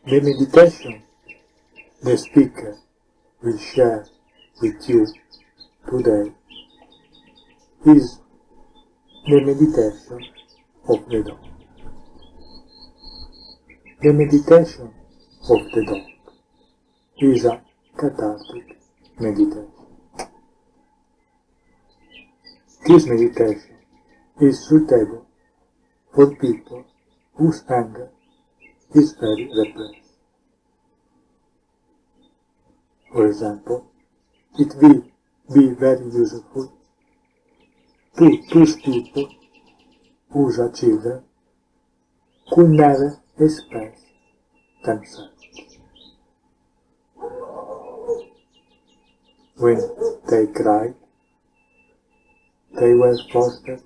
The meditation the speaker will share with you today is the meditation of the dog. The meditation of the dog is a cathartic meditation. This meditation is suitable for people whose anger is very repressed. For example, it will be very useful to those people whose children could never express themselves. When they cried, they were forced to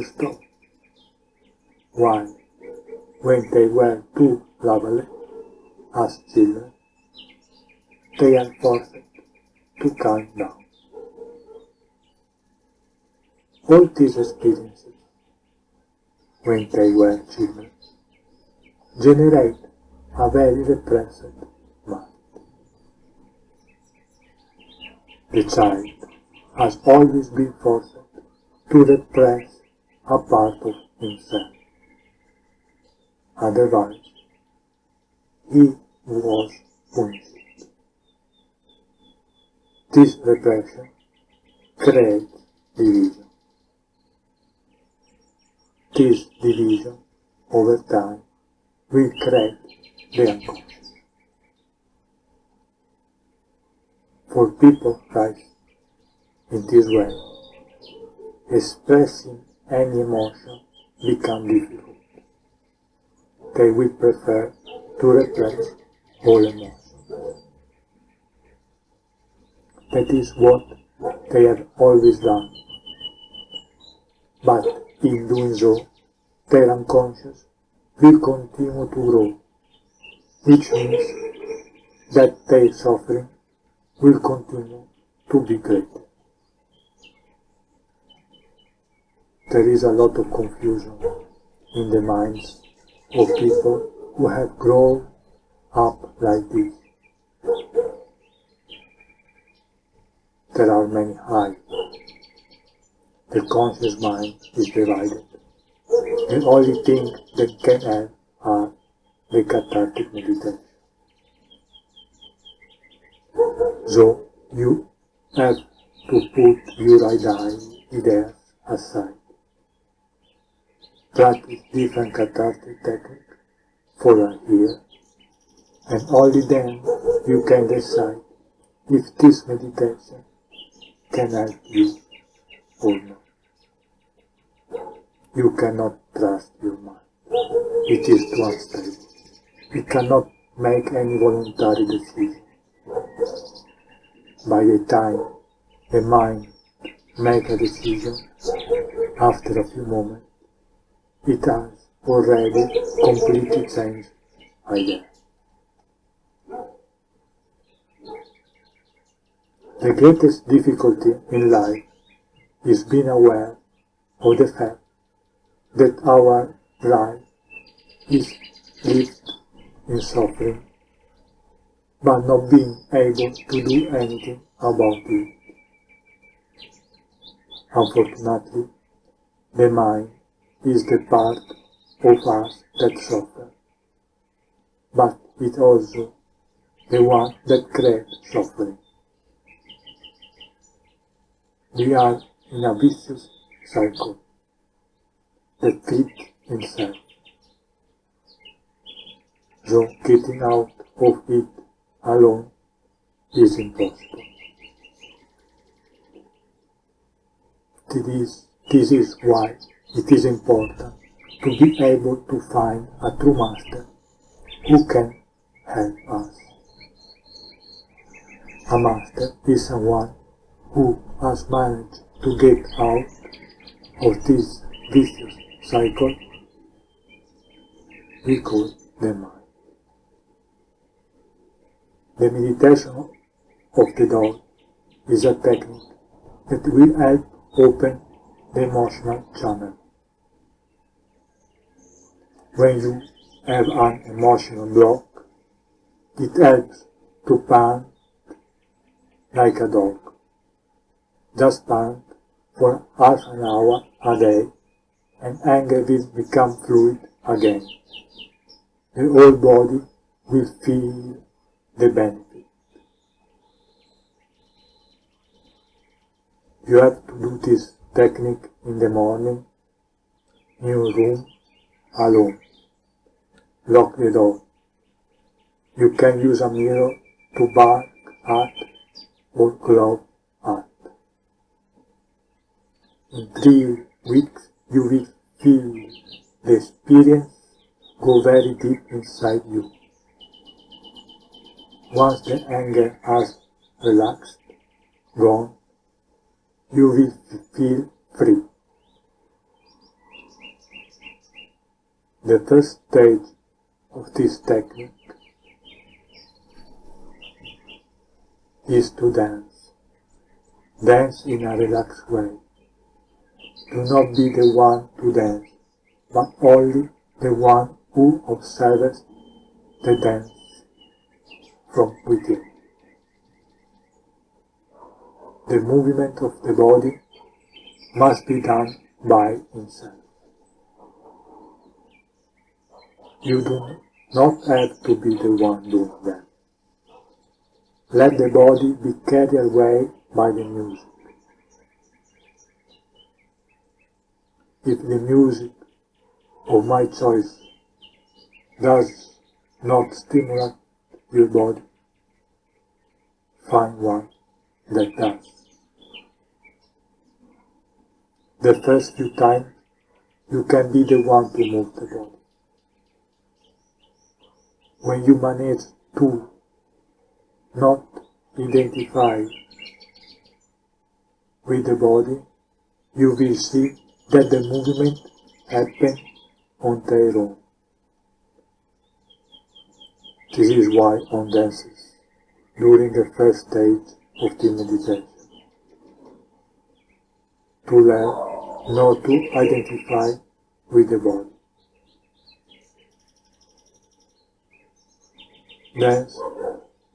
stop, while when they were too lovely as children, they are forced to calm down. All these experiences, when they were children, generate a very repressed mind. The child has always been forced to repress a part of himself. Otherwise, he was punished. This repression creates division. This division, over time, will create the unconscious. For people raised in this way, expressing any emotion becomes difficult. They will prefer to repress all emotions. That is what they have always done. But in doing so, their unconscious will continue to grow, which means that their suffering will continue to be greater. There is a lot of confusion in the minds of people who have grown up like this. There are many highs. The conscious mind is divided. The only thing that can have are the cathartic meditation. So you have to put your ideas aside. Practice different cathartic techniques for a year, and only then you can decide if this meditation can help you or not. You cannot trust your mind. It is too unstable. It cannot make any voluntary decision. By the time the mind makes a decision, after a few moments, it has already completely changed ideas. The greatest difficulty in life is being aware of the fact that our life is lived in suffering, but not being able to do anything about it. Unfortunately, the mind is the part of us that suffers, but it's also the one that creates suffering. We are in a vicious cycle that feeds itself. So getting out of it alone is impossible. This is why it is important to be able to find a true master who can help us. A master is someone who has managed to get out of this vicious cycle we call the mind. The meditation of the dog is a technique that will help open the emotional channel. When you have an emotional block, It helps to pant like a dog. Just pant for half an hour a day and anger will become fluid again. The whole body will feel the benefit. You have to do this technique in the morning, in your room, alone. Lock the door. You can use a mirror to bark at or glow at. In 3 weeks, you will feel the experience go very deep inside you. Once the anger has relaxed, gone, you will feel free. The first stage of this technique is to dance. Dance in a relaxed way. Do not be the one to dance, but only the one who observes the dance from within. The movement of the body must be done by himself. You do not have to be the one doing that. Let the body be carried away by the music. If the music of my choice does not stimulate your body, find one that does. The first few times, you can be the one to move the body. When you manage to not identify with the body, you will see that the movement happens on their own. This is why one dances during the first stage of the meditation, to learn not to identify with the body. Dance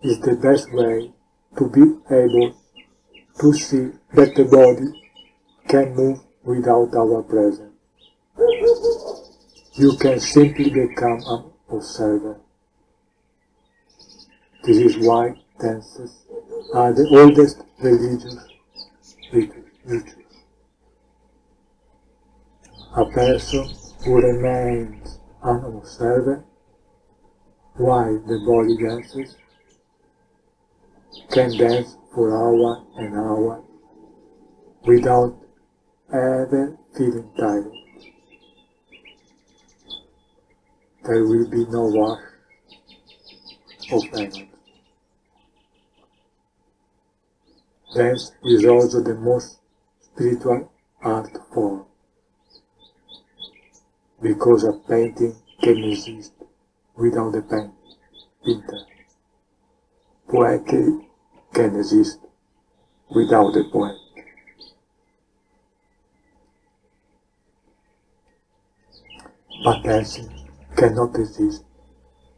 is the best way to be able to see that the body can move without our presence. You can simply become an observer. This is why dances are the oldest religious rituals. A person who remains an observer while the body dances can dance for hours and hours without ever feeling tired. There will be no rush of energy. Dance is also the most spiritual art form, because a painting can exist without the painter. Poetry can exist without the poet. But dancing cannot exist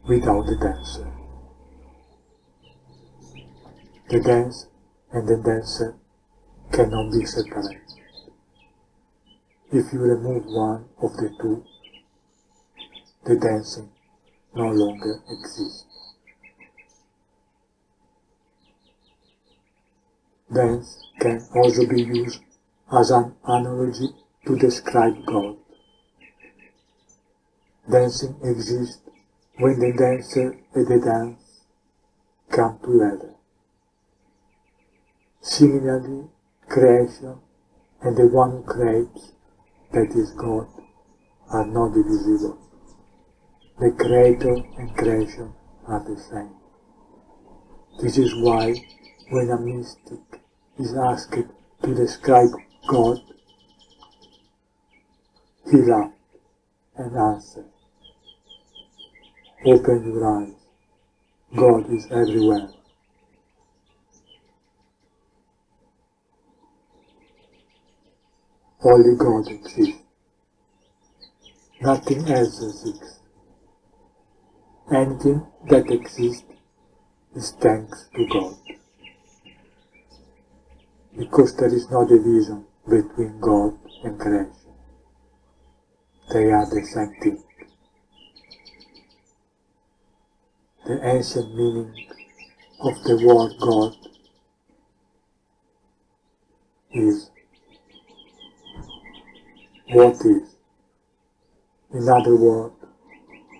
without the dancer. The dance and the dancer cannot be separated. If you remove one of the two, the dancing no longer exists. Dance can also be used as an analogy to describe God. Dancing exists when the dancer and the dance come together. Similarly, creation and the one who creates, that is God, are not divisible. The Creator and creation are the same. This is why when a mystic is asked to describe God, he laughed and answered, "Open your eyes, God is everywhere." Only God exists. Nothing else exists. Anything that exists is thanks to God. Because there is no division between God and creation. They are the same thing. The ancient meaning of the word God is what is. In other words,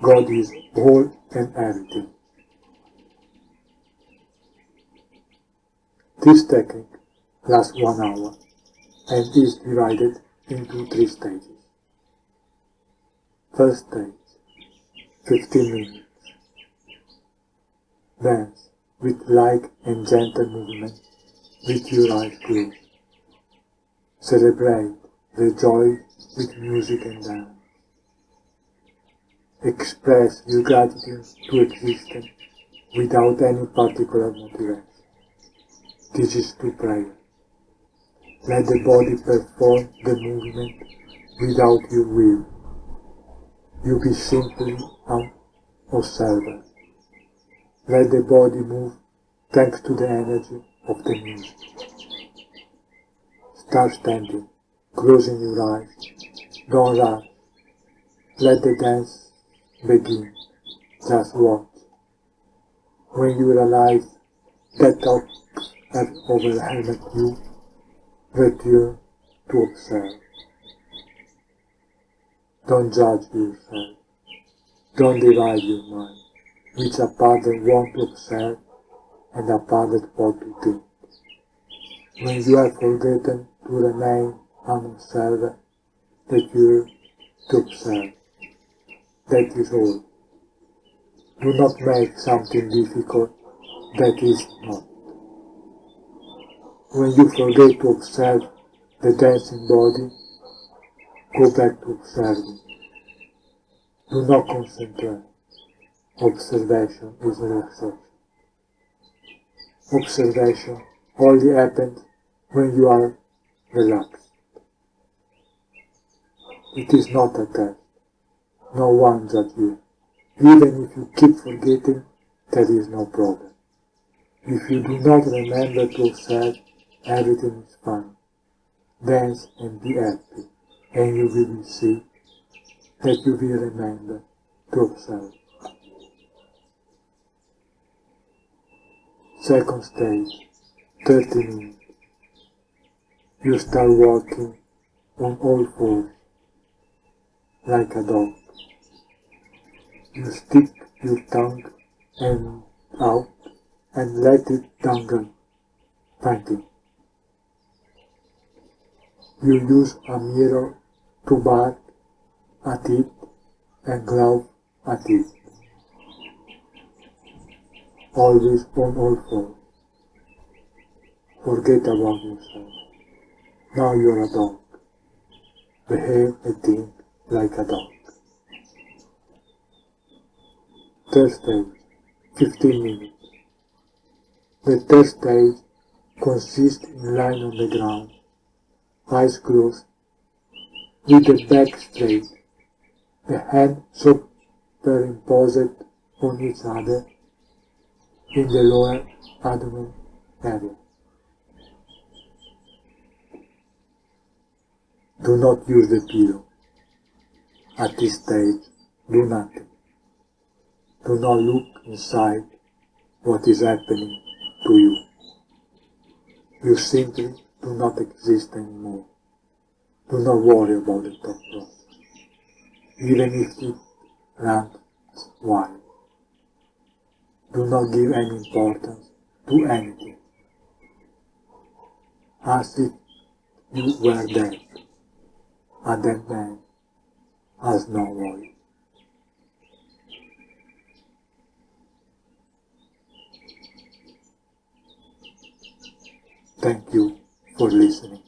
God is all and everything. This technique lasts 1 hour and is divided into 3 stages. First stage, 15 minutes. Dance with light and gentle movement with your eyes closed. Celebrate, rejoice with music and dance. Express your gratitude to existence without any particular motivation. This is to prayer. Let the body perform the movement without your will. You be simply an observer. Let the body move thanks to the energy of the music. Start standing, closing your eyes. Don't rush. Let the dance begin. Just watch. When you realize that thoughts have overwhelmed you, return to observe. Don't judge yourself. Don't divide your mind, which a part that want to observe and a part that want to think. When you have forgotten to remain an observer, that you're to observe. That is all. Do not make something difficult that is not. When you forget to observe the dancing body, go back to observing. Do not concentrate. Observation is relaxation. Observation only happens when you are relaxed. It is not a test. No one judges you. Even if you keep forgetting, there is no problem. If you do not remember to observe, everything is fine. Dance and be happy, and you will see that you will remember to observe. Second stage, 30 minutes. You start walking on all fours, like a dog. You stick your tongue out and let it dangle, panting. You use a mirror to bark at it and growl at it. Always on all fours. Forget about yourself. Now you're a dog. Behave and think like a dog. Third stage, 15 minutes. The third stage consists in lying on the ground, eyes closed, with the back straight, the hands superimposed on each other in the lower abdomen area. Do not use the pillow. At this stage, do nothing. Do not look inside what is happening to you. You simply do not exist anymore. Do not worry about the thought process, even if it runs wild. Do not give any importance to anything, as if you were dead. A dead man has no voice. Thank you for listening.